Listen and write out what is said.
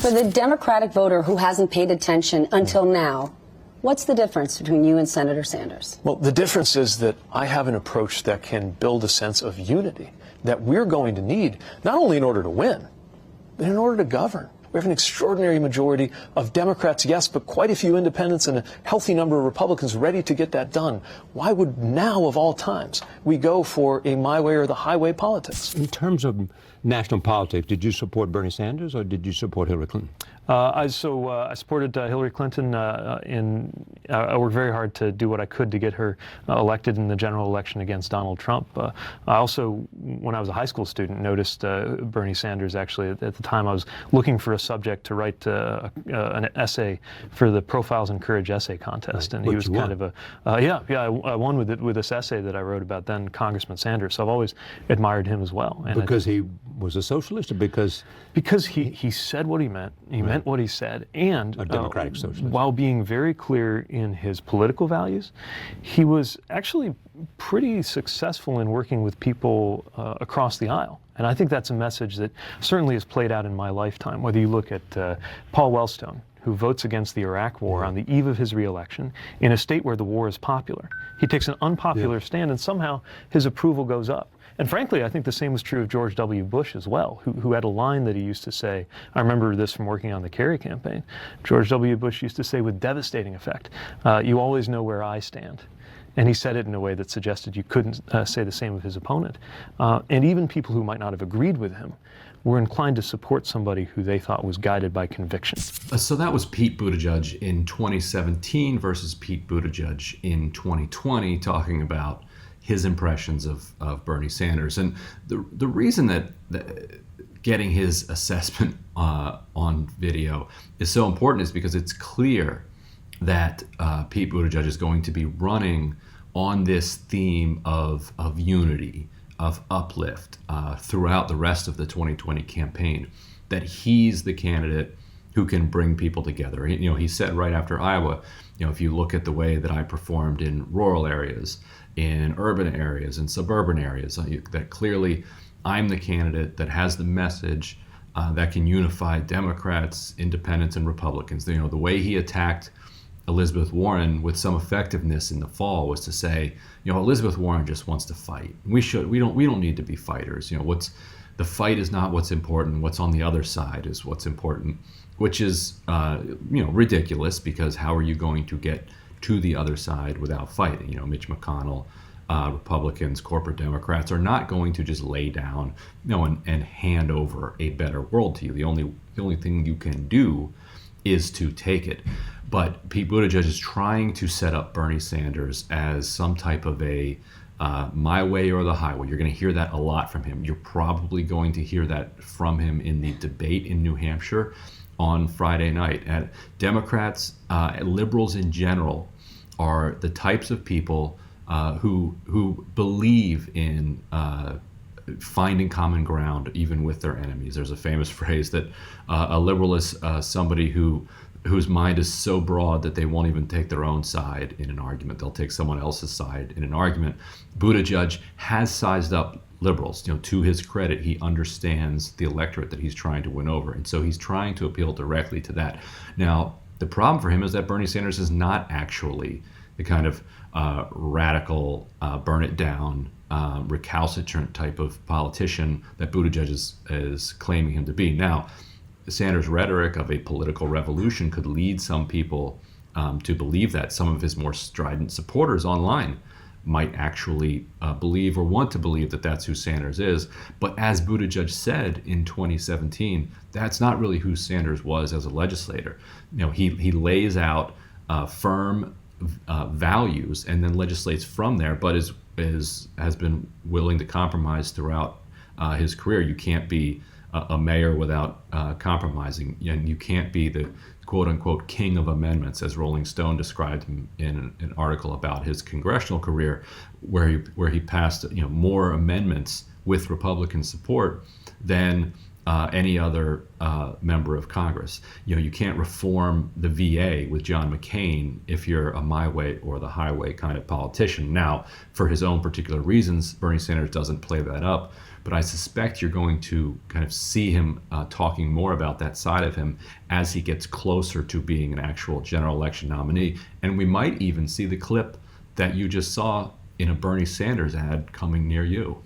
For the Democratic voter who hasn't paid attention until now, what's the difference between you and Senator Sanders? Well, the difference is that I have an approach that can build a sense of unity that we're going to need, not only in order to win, but in order to govern. We have an extraordinary majority of Democrats, yes, but quite a few independents and a healthy number of Republicans ready to get that done. Why would now, of all times, we go for a my way or the highway politics? In terms of national politics, did you support Bernie Sanders or did you support Hillary Clinton? I supported Hillary Clinton. I worked very hard to do what I could to get her elected in the general election against Donald Trump. I also, when I was a high school student, noticed Bernie Sanders. Actually, at the time, I was looking for a subject to write an essay for the Profiles in Courage essay contest, and he was kind of a I won with this essay that I wrote about then Congressman Sanders. So I've always admired him as well. And because he was a socialist, or because he said what he meant. He meant what he said, and a democratic socialist. While being very clear in his political values, he was actually pretty successful in working with people across the aisle. And I think that's a message that certainly has played out in my lifetime. Whether you look at Paul Wellstone, who votes against the Iraq War on the eve of his reelection in a state where the war is popular. He takes an unpopular stand, and somehow his approval goes up. And frankly, I think the same was true of George W. Bush as well, who had a line that he used to say. I remember this from working on the Kerry campaign. George W. Bush used to say with devastating effect, "You always know where I stand." And he said it in a way that suggested you couldn't say the same of his opponent. And even people who might not have agreed with him were inclined to support somebody who they thought was guided by conviction. So that was Pete Buttigieg in 2017 versus Pete Buttigieg in 2020, talking about his impressions of Bernie Sanders. And the reason that getting his assessment on video is so important is because it's clear that Pete Buttigieg is going to be running on this theme of unity, of uplift throughout the rest of the 2020 campaign, that he's the candidate who can bring people together. He said right after Iowa, if you look at the way that I performed in rural areas, in urban areas, in suburban areas, that clearly I'm the candidate that has the message that can unify Democrats, independents, and Republicans. The way he attacked Elizabeth Warren with some effectiveness in the fall was to say, Elizabeth Warren just wants to fight. We don't need to be fighters. The fight is not what's important. What's on the other side is what's important, which is ridiculous, because how are you going to get to the other side without fighting? Mitch McConnell, Republicans, corporate Democrats are not going to just lay down, and hand over a better world to you. The only thing you can do is to take it. But Pete Buttigieg is trying to set up Bernie Sanders as some type of a my way or the highway. You're going to hear that a lot from him. You're probably going to hear that from him in the debate in New Hampshire on Friday night. And Democrats, liberals in general, are the types of people who believe in finding common ground even with their enemies. There's a famous phrase that a liberal is somebody whose mind is so broad that they won't even take their own side in an argument. They'll take someone else's side in an argument. Buttigieg has sized up liberals. To his credit, he understands the electorate that he's trying to win over, and so he's trying to appeal directly to that. Now, the problem for him is that Bernie Sanders is not actually the kind of radical, burn it down, recalcitrant type of politician that Buttigieg is claiming him to be. Now, Sanders' rhetoric of a political revolution could lead some people to believe that. Some of his more strident supporters online might actually believe or want to believe that that's who Sanders is. But as Buttigieg said in 2017, that's not really who Sanders was as a legislator. He lays out firm values and then legislates from there, but has been willing to compromise throughout his career. You can't be a mayor without compromising, and you can't be the quote-unquote king of amendments, as Rolling Stone described him in an article about his congressional career, where he passed more amendments with Republican support than any other member of Congress. You can't reform the VA with John McCain if you're a my way or the highway kind of politician. Now, for his own particular reasons, Bernie Sanders doesn't play that up, but I suspect you're going to kind of see him talking more about that side of him as he gets closer to being an actual general election nominee. And we might even see the clip that you just saw in a Bernie Sanders ad coming near you.